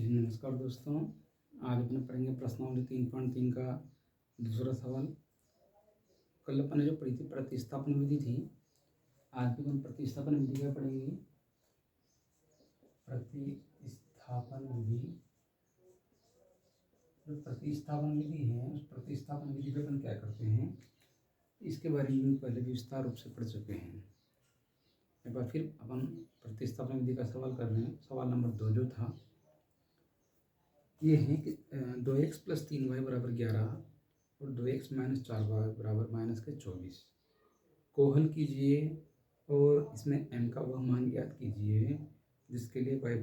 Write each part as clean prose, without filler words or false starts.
जी नमस्कार दोस्तों। आज अपन पढ़ेंगे प्रश्नावली 3.3 का दूसरा सवाल। कल अपन ने जो पढ़ी थी प्रतिस्थापन विधि थी, आज भी अपन प्रतिस्थापन विधि क्या पढ़ेंगे। प्रतिस्थापन विधि, जो प्रतिस्थापन विधि है उस प्रतिस्थापन विधि पे अपन क्या करते हैं इसके बारे में पहले भी विस्तार रूप से पढ़ चुके हैं। एक बार फिर अपन प्रतिस्थापन विधि का सवाल कर रहे हैं। सवाल नंबर 2 जो था ये है कि 2x + 3y = 11 और 2x - 4y = -24 को हल कीजिए और इसमें m का वह मान ज्ञात कीजिए जिसके लिए y =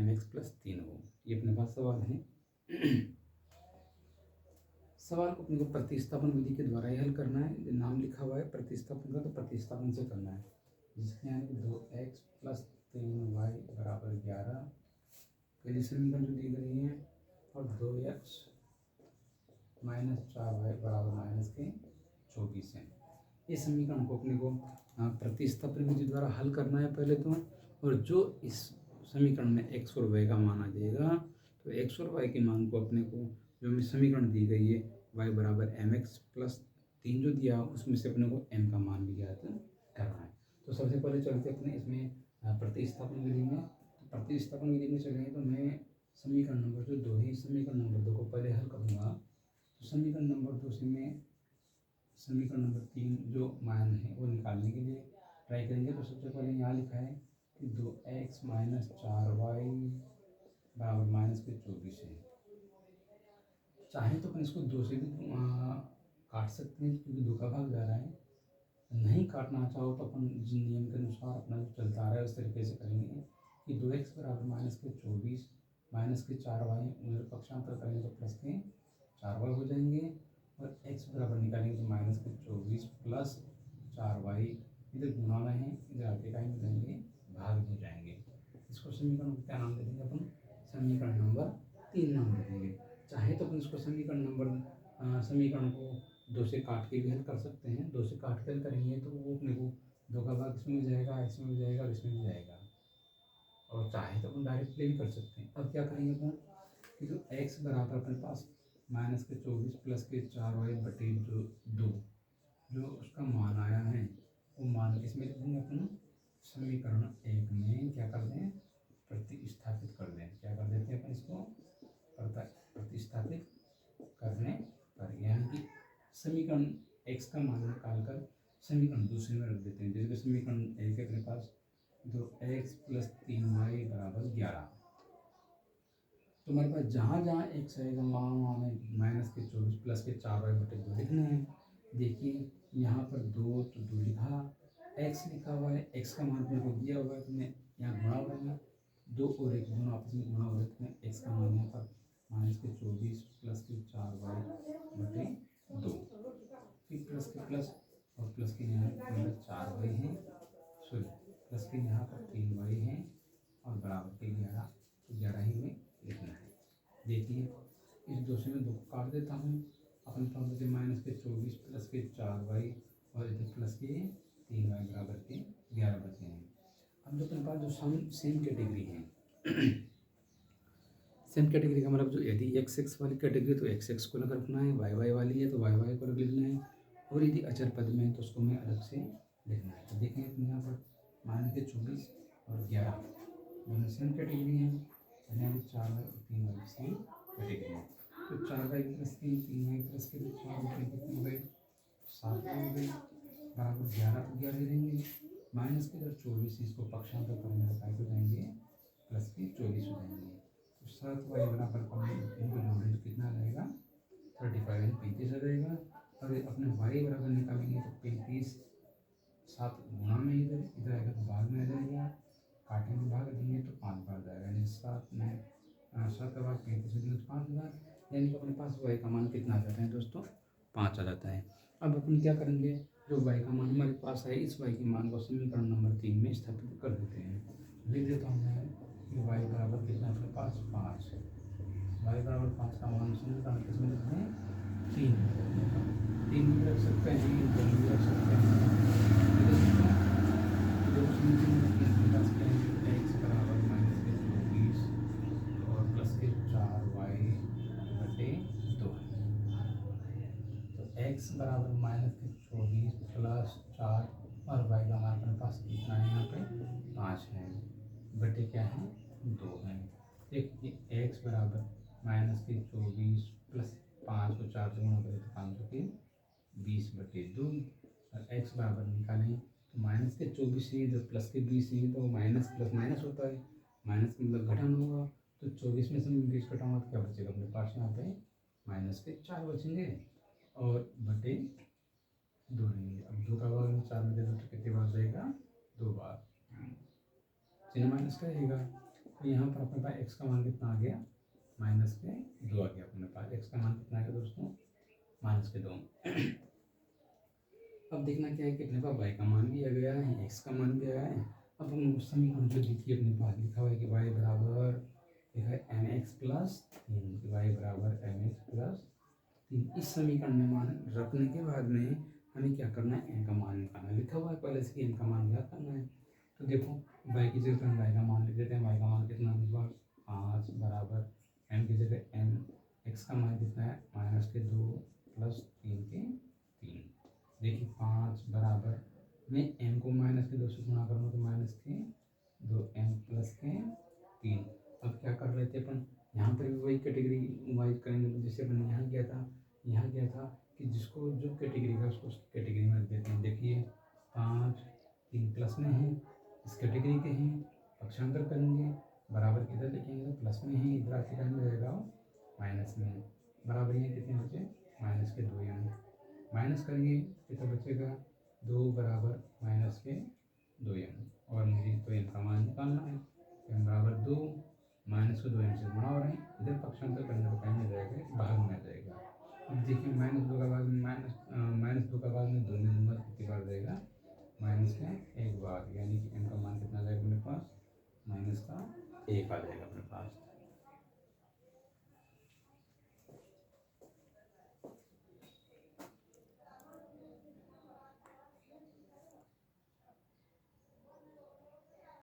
mx + 3 हो। ये अपने पास सवाल है। सवाल को अपने को प्रतिस्थापन विधि के द्वारा ही हल करना है। जो नाम लिखा हुआ है प्रतिस्थापन का, तो प्रतिस्थापन से करना है। जिसके यहाँ 2x + 3y = 11 पहली समीकरण जो दी गई है और 2x - 4y = -24 है। इस समीकरण को अपने को प्रतिस्थापन विधि द्वारा हल करना है पहले तो। और जो इस समीकरण में x और y का मान आ जाएगा तो x और y के मान को अपने को जो हमें समीकरण दी गई है y = mx + 3 जो दिया उसमें से अपने को m का मान भी ज्ञात करना है। तो सबसे पहले चलते अपने इसमें प्रतिस्थापन विधि में। तो प्रतिस्थापन विधि में चलेंगे तो मैं समीकरण नंबर जो 2 है समीकरण नंबर 2 को पहले हल करूँगा। तो समीकरण नंबर 2 से मैं समीकरण नंबर 3 जो मान है वो निकालने के लिए ट्राई करेंगे। तो सबसे पहले यहाँ लिखा है कि 2x - 4y = -24 है। चाहे तो अपन इसको 2 से भी काट सकते हैं क्योंकि 2 का भाग जा रहा है। नहीं काटना चाहो तो अपन जिन नियम के अनुसार अपना जो चलता आ रहा है उस तरीके से करेंगे कि 2x = -24 -4y उधर पक्षांतर करेंगे तो +4y हो जाएंगे और x बराबर निकालेंगे तो -24 + 4y इधर गुणा में है, इधर आगे टाइम जाएंगे भाग हो जाएंगे। इसको समीकरण को क्या नाम दे देंगे अपन, समीकरण नंबर 3 नाम दे देंगे। चाहे तो अपन इसको समीकरण को 2 से काट के भी हल कर सकते हैं। 2 से काट के हल करेंगे तो वो अपने को 2 का भाग इसमें भी जाएगा, इसमें भी जाएगा और इसमें भी जाएगा। और चाहे तो अपन डायरेक्टली भी कर सकते हैं। अब क्या करेंगे अपन कि जो x बराबर अपने पास -24 + 4y/2 जो उसका मान आया है वो मान इसमें लिख देंगे अपन समीकरण 1 में क्या कर दें, प्रतिस्थापित कर दें। क्या कर देते हैं अपन इसको प्रतिस्थापित करने पर, यानी कि समीकरण x का मान निकाल कर समीकरण दूसरे में रख देते हैं। जैसे समीकरण 1 के अपने पास 2x + 3y = 11। तो हमारे पास जहाँ जहाँ x आएगा वहाँ हमें -24 + 4y/2 लिखना है। देखिए यहाँ पर 2 तो 2 लिखा, x लिखा हुआ है, x का मान मेरे को दिया हुआ है तो मैं यहाँ गुणा करूँगा। 2 और 1 दोनों आपस में गुणा हो रहे तो मैं x का मान यहाँ पर -24 + 4y/2 फिर प्लस के प्लस और प्लस के यहाँ 4y है, सॉरी प्लस के यहाँ पर 3y है और बराबर के 11, तो 11 ही में लिखना है। देखिए इस 2 से मैं 2 को काट देता हूँ। अपने पास बचे -24 + 4y और इधर प्लस के 3y बराबर के 11 बचे हैं। अब जो अपने पास जो सेम कैटेगरी है सेम कैटेगरी का मतलब जो यदि x वाली कैटेगरी तो x को अलग रखना है, y वाली है तो y को अलग लिखना है और यदि अचर पद में है तो उसको मैं अलग से लिखना है। तो देखें यहाँ पर -24 और 11 दोनों सेम कैटेगरी हैं, यानी 4y और 3y सेम कैटेगरी है। तो 4y + 3 3y + 4 कितने हो गए, 7 हो गए बराबर 11, तो 11 रहेंगे। माइनस के इधर 24 इसको पक्षांतर करेंगे तो काय हो जाएंगे +24 हो जाएंगे। तो 7y बराबर इनको जोड़ेंगे तो कितना आ जाएगा 35 यानी 35 आ जाएगा। और अपने y बराबर निकालेंगे तो 35 7 गुणा में इधर आएगा तो भाग में आ जाएगा, काटेंगे भाग देंगे तो 5 बार जाएगा, यानी 7 का भाग 35 देंगे तो 5 बार, यानी कि अपने पास y का मान कितना आ जाता है दोस्तों 5 आ जाता है। अब अपन क्या करेंगे, जो y का मान हमारे पास है इस y के मान को समीकरण नंबर 3 में स्थापित कर देते हैं। लिख देता हूँ मैं कि y बराबर कितना अपने पास 5, y बराबर 5 का मान समीकरण किसमें लिखते हैं 3 भी रख सकते हैं, 2 भी रख सकते हैं। x बराबर -24 और प्लस के बटे क्या है 2n। एक x बराबर -24 प्लस 5 को 4 से गुणा करें तो 500 के 20/2 और x बराबर निकालें तो माइनस के 24 नहीं तो प्लस के 20 नहीं तो माइनस प्लस माइनस होता है, माइनस का मतलब घटन होगा। तो 24 में से मैं 20 घटाऊंगा तो क्या बचेगा अपने पास यहाँ पे -4 बचेंगे और बटे 2 रहेंगे। अब 2 का भाग में 4 में दे दो तो कितनी बार जाएगा 2 बार, चिन्ह माइनस का रहेगा। तो यहाँ पर अपने पास x का मान कितना आ गया -2 आ गया अपने पास। x का मान कितना आ गया दोस्तों -2। अब देखना क्या है कि अपने पास y का मान भी आ गया है, x का मान भी आया है। अब हम उस समीकरण को देखिए अपने पास लिखा हुआ है कि y बराबर लिखा है mx प्लस 3, y बराबर mx प्लस 3। इस समीकरण में मान रखने के बाद में हमें क्या करना है, m का मान निकालना है। लिखा हुआ है पहले से m का मान क्या करना है। तो देखो y की जगह हम y का मान लिख देते हैं। y का मान कितना है 5 बराबर m की जगह m, x का मान कितना है -2 प्लस 3 के 3। देखिए 5 बराबर मैं m को -2 से गुणा करूँगा तो -2 m प्लस के 3। अब क्या कर रहे थे अपन, यहाँ पर भी वही कैटेगरी वाइज करेंगे जैसे अपन यहाँ किया था। यहाँ क्या था कि जिसको जो कैटेगरी का उसको उसकी कैटेगरी में रख देते हैं। देखिए 5 3 प्लस में है, इस कैटेगरी के हैं, पक्षांतर करेंगे बराबर किधर लिखेंगे तो प्लस में है, इधर आके में रहेगा माइनस में है। बराबर ये कितने बचे -2 यानी माइनस करेंगे कितना बचेगा 2 बराबर -2 m। और मुझे तो m का मान निकालना है। m बराबर 2 -2 m से गुणा हो रहे हैं, इधर पक्षांतर करने का टाइम में जाएगा भाग में आ जाएगा। अब देखिए -2 का भाग में -2 का भाग में 2 में दूंगा कितनी बार जाएगा -1 बार, यानी कि m का मान कितना आ जाएगा अपने पास -1 आ जाएगा अपने पास।